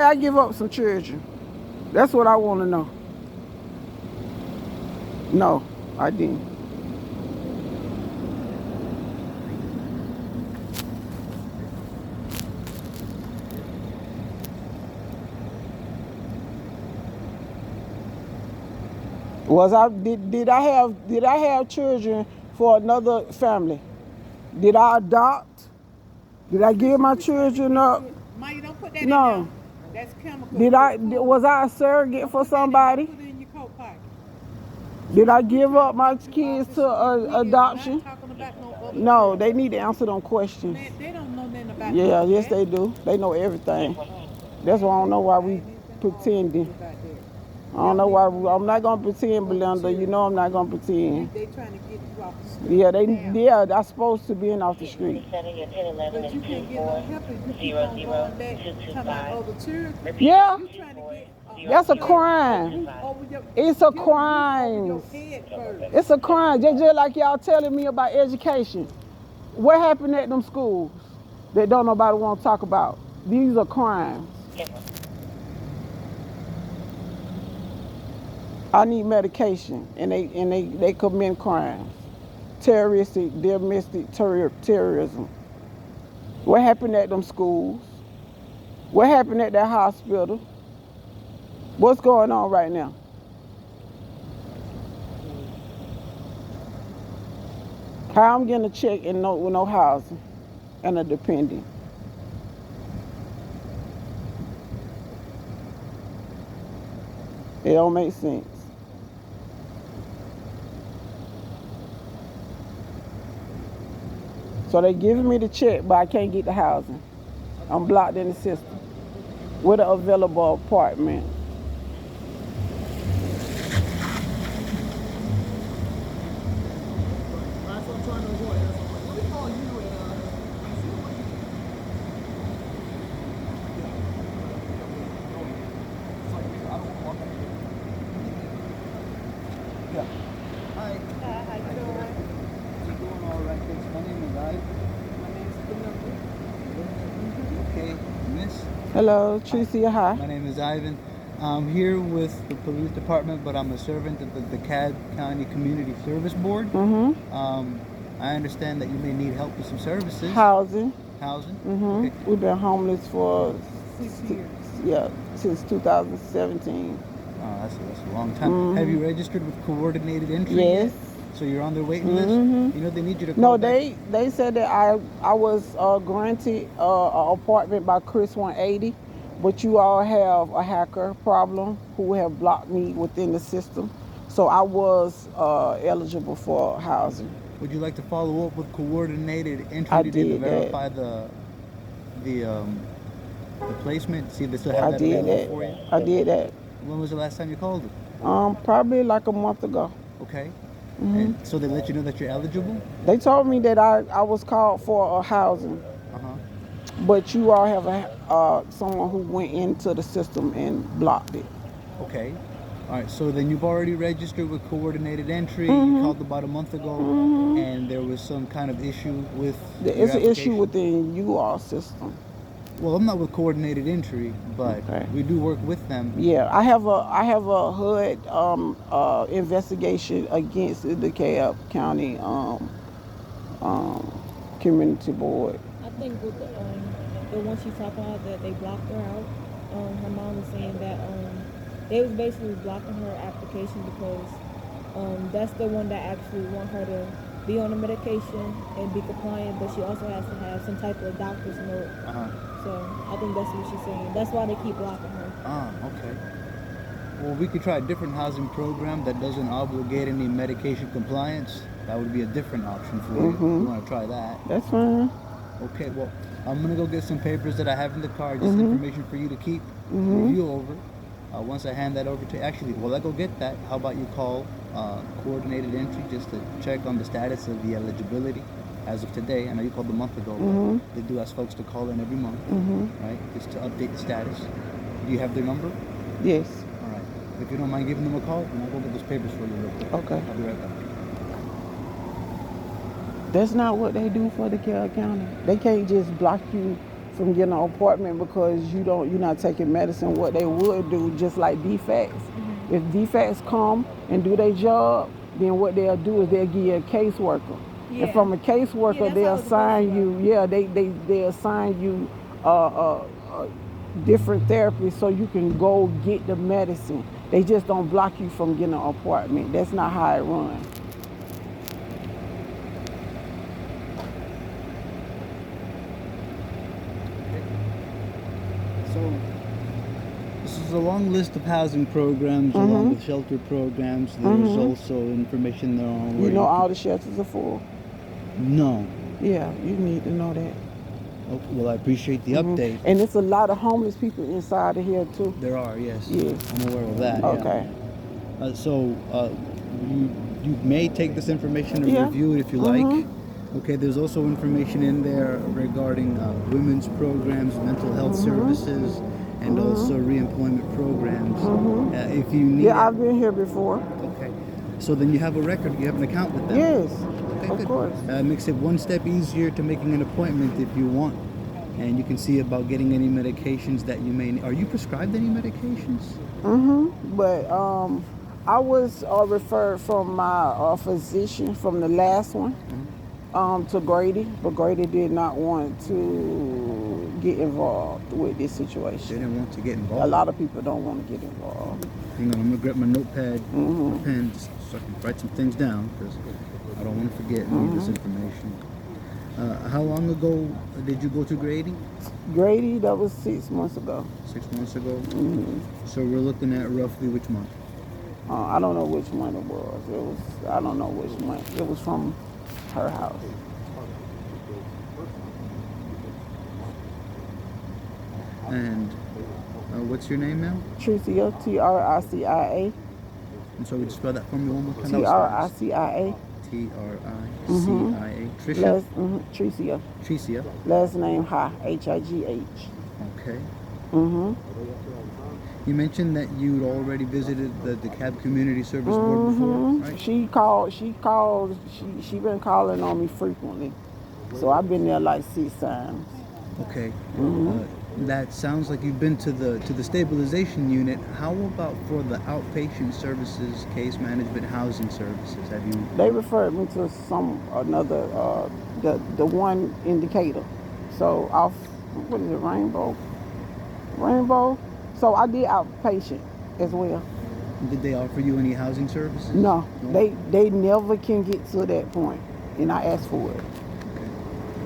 I give up some children. That's what I want to know. No, I didn't. Did I have children for another family? Did I adopt? Did I give my children up? Maya, don't put that in No. there. That's chemical. Was I a surrogate for somebody? Put it in your coat pocket. Did I give up my kids to adoption? Not talking about no other No, children. they need to answer them questions. They don't know nothing about Yeah, that. yes they do. They know everything. That's why I don't know why we pretending. I don't know why I'm not gonna pretend, Belinda. You know I'm not gonna pretend. They trying to get you off the street. Yeah, that's supposed to be off the street. But you can't get no help if you keep on going back talking about other children. Yeah, You trying to get that's a crime. It's a crime. It's a crime. Just like y'all telling me about education. What happened at them schools that don't nobody want to talk about? These are crimes. I need medication, and they commit crimes, terroristic, domestic terrorism. What happened at them schools? What happened at that hospital? What's going on right now? How I'm getting a check and with no housing and a dependent? It don't make sense. So they giving me the check, but I can't get the housing. I'm blocked in the system with an available apartment. How you doing? Doing all right, thanks. My name is Ivan. My name's Penelope. Okay, Miss. Hello, Tricia. Hi. My name is Ivan. I'm here with the police department, but I'm a servant of the DeKalb County Community Service Board. I understand that you may need help with some services. Housing. Housing. Okay. We've been homeless for 6 years. since 2017. That's a long time. Have you registered with Coordinated Entry? Yes. So you're on their waiting list? You know they need you to call No, back. they said that I was granted an apartment by Chris 180, but you all have a hacker problem who have blocked me within the system. So I was eligible for housing. Would you like to follow up with Coordinated Entry I today to did that. verify the placement? See if they still have I that did available that. for you? I did that. When was the last time you called them? Probably like a month ago. Okay. And so they let you know that you're eligible? They told me that I was called for a housing, but you all have someone who went into the system and blocked it. Okay. All right. So then you've already registered with Coordinated Entry. You called about a month ago, and there was some kind of issue with your It's an issue application? within you all system. Well, I'm not with Coordinated Entry, but Okay. we do work with them. Yeah, I have a HUD investigation against the DeKalb County Community Board. I think with the one she's talking about that they blocked her out. Her mom was saying that they was basically blocking her application because that's the one that actually want her to be on the medication and be compliant, but she also has to have some type of doctor's note. So I think that's what she's saying. That's why they keep blocking her. Okay. Well, we could try a different housing program that doesn't obligate any medication compliance. That would be a different option for you. You want to try that? That's fine. Okay, well, I'm gonna go get some papers that I have in the car, just information for you to keep, review over. Once I hand that over to you, actually, while I go get that, how about you call Coordinated Entry just to check on the status of the eligibility as of today. I know you called a month ago, but they do ask folks to call in every month, right, just to update the status. Do you have their number? Yes. All right. If you don't mind giving them a call, then I'll go get those papers for you real quick. Okay. I'll be right back. That's not what they do for DeKalb County. They can't just block you from getting an appointment because you're not taking medicine. What they would do, just like DFACS, if DFACS come and do their job, then what they'll do is they'll give you a caseworker. Yeah. And from a Yeah, caseworker, that's they'll how it's assign supposed you. to Yeah, they assign you different therapies so you can go get the medicine. They just don't block you from getting an appointment. That's not how it runs. So this is a long list of housing programs along with shelter programs. There's also information there on where You know can- all the shelters are full. No. Yeah, you need to know that. Okay, well, I appreciate the update. And it's a lot of homeless people inside of here too. There are, yes. Yes. I'm aware of that. Okay. Yeah. You may take this information and Yeah. review it if you like. Okay, there's also information in there regarding women's programs, mental health services, and also reemployment programs. If you need Yeah, it- I've been here before. Okay. So then you have a record, you have an account with them. Yes, Okay, of good. course. Makes it one step easier to making an appointment if you want. And you can see about getting any medications that you may need. Are you prescribed any medications? But I was referred from my physician from the last one to Grady, but Grady did not want to get involved with this They situation. didn't want to get A involved. lot of people don't want to get involved. Hang on, I'm gonna grab my notepad, my pen, just so I can write some things down because I don't want to forget any of this information. How long ago did you go to Grady? Grady, that was 6 months ago. 6 months ago. So we're looking at roughly which month? I don't know which month it was. I don't know which month. It was from her house. And what's your name, ma'am? Tricia, Tricia, And so would you spell that for me one more time? That was fast. Tricia. Tricia. Tricia. Last, Tricia. Tricia. Last name High. Okay. Mhm. You mentioned that you'd already visited the DeKalb Community Service Board before, right? She been calling on me frequently. So I've been there like 6 times. Okay. That sounds like you've been to the stabilization unit. How about for the outpatient services, case management, housing services? Have you? They referred me to another the one indicator. So off what is it, Rainbow. So I did outpatient as well. Did they offer you any housing services? No, they never can get to that point, and I asked for it.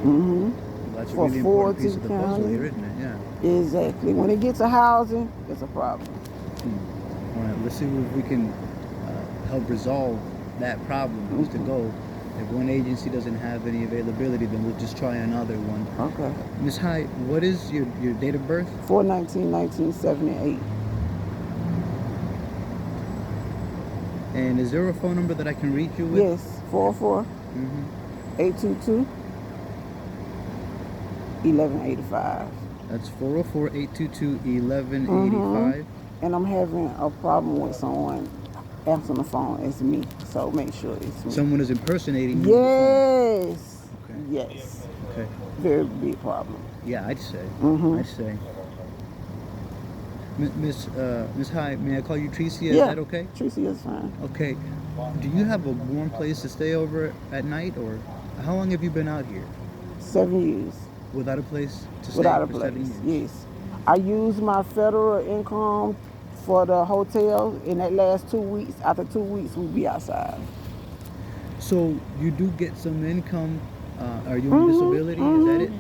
Well, that's a For really important piece Fulton of the puzzle County. here, isn't it? Yeah. Exactly. When it gets to housing, it's a problem. All right. Let's see if we can help resolve that problem. Is to go. If one agency doesn't have any availability, then we'll just try another one. Okay. Ms. Hyde, what is your date of birth? 4/19/1978. And is there a phone number that I can reach you with? Yes, 44 Mhm. 822 1185. That's 404-822-1185. And I'm having a problem with someone answering the phone. It's me, so make sure it's me. Someone is impersonating you. Yes. Okay. Yes. Okay. Very big problem. Yeah, I'd say. Mhm. I'd say. Miss Hyde, may I call you Tricia? Is Yeah. that okay? Tracy is fine. Okay. Do you have a warm place to stay over at night, or how long have you been out here 7 years without a place to stay without a for place. 7 years? Yes. I use my federal income for the hotel in that last 2 weeks. After 2 weeks, we'll be outside. So you do get some income. Are you on disability? Is that it?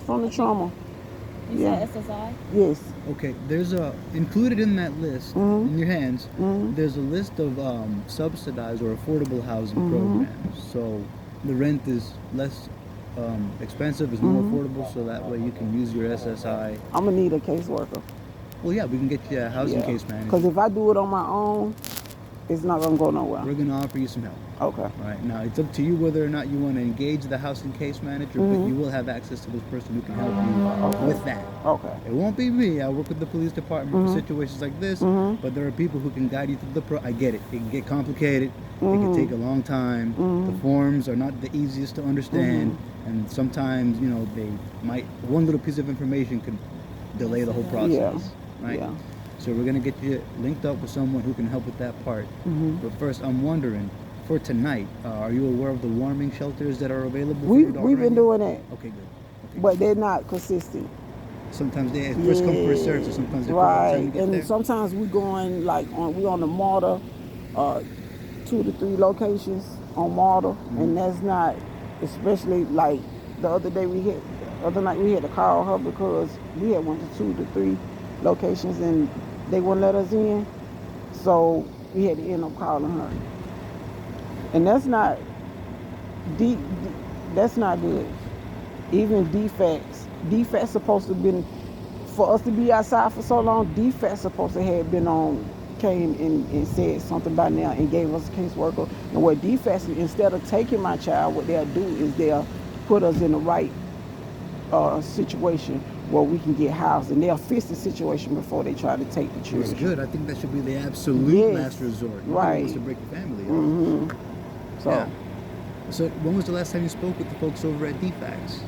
From the trauma. You Yeah. said SSI? Yes. Okay, there's included in that list in your hands. There's a list of subsidized or affordable housing programs. So the rent is less expensive, is more affordable, so that way you can use your SSI. I'm gonna need a caseworker. Well, yeah, we can get you a housing case Because manager. if I do it on my own, It's not gonna go nowhere. We're gonna offer you some help. Okay. All right. Now it's up to you whether or not you want to engage the housing case manager, but you will have access to this person who can help you with that. Okay. It won't be me. I work with the police department for situations like this, but there are people who can guide you through the I get it. It can get complicated. It can take a long time. The forms are not the easiest to understand, and sometimes they might one little piece of information could delay the whole process. Yeah. Right. Yeah. So we're gonna get you linked up with someone who can help with that part. But first, I'm wondering, for tonight, are you aware of the warming shelters that are available? We've been doing that, Okay, good. Okay. but they're not consistent. Sometimes they first come first serve, so sometimes they right. time to get And there. sometimes we going we on the Marta, 2 to 3 locations on Marta, and that's not, especially like the other night we had to call her because we had went to 2 to 3 locations and they wouldn't let us in, so we had to end up calling her, and that's not that's not good. Even DFAC's supposed to been, for us to be outside for so long, DFAC's supposed to have been came and said something by now and gave us a caseworker. And what DFAC, instead of taking my child, what they'll do is they'll put us in the right situation where we can get housed, and they'll fix the situation before they try to take the children. That's good. I think that should be the absolute last resort. Nobody Right. wants to break your family up. So, Yeah. So when was the last time you spoke with the folks over at DFACS?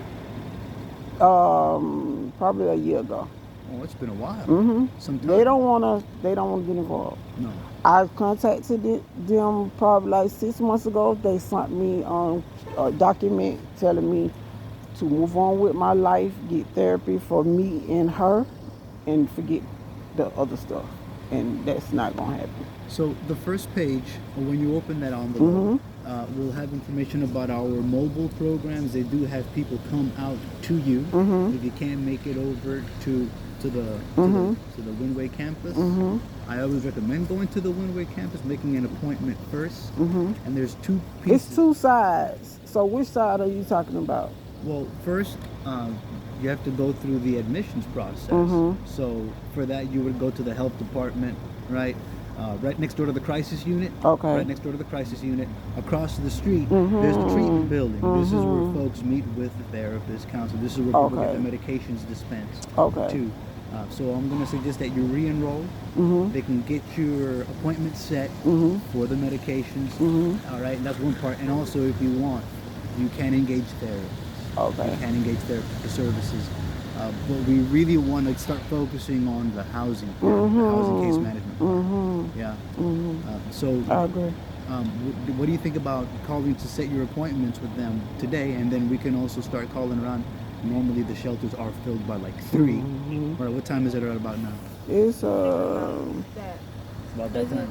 probably a year ago. Oh, it's been a while. Sometime. They don't want to get involved. No. I contacted them probably like 6 months ago. They sent me a document telling me to move on with my life, get therapy for me and her, and forget the other stuff. And that's not going to happen. So the first page, when you open that envelope, will have information about our mobile programs. They do have people come out to you if you can't make it over to the Windway campus. I always recommend going to the Windway campus, making an appointment first. And there's 2 pieces. It's 2 sides. So which side are you talking about? Well, first, you have to go through the admissions process. So for that, you would go to the health department, right? Right next door to the crisis unit. Okay. Right next door to the crisis unit. Across the street, there's the treatment building. This is where folks meet with the therapist, counselor. This is where people get their medications dispensed. Okay. Too. So I'm going to suggest that you re-enroll. They can get your appointment set for the medications. All right, and that's one part. And also, if you want, you can engage therapists. Okay. You can engage therapists for services. But we really want to start focusing on the housing, the housing case management. Yeah. So I agree. what do you think about calling to set your appointments with them today, and then we can also start calling around? Normally the shelters are filled by like 3. Or what time is it right about now? It's About that time.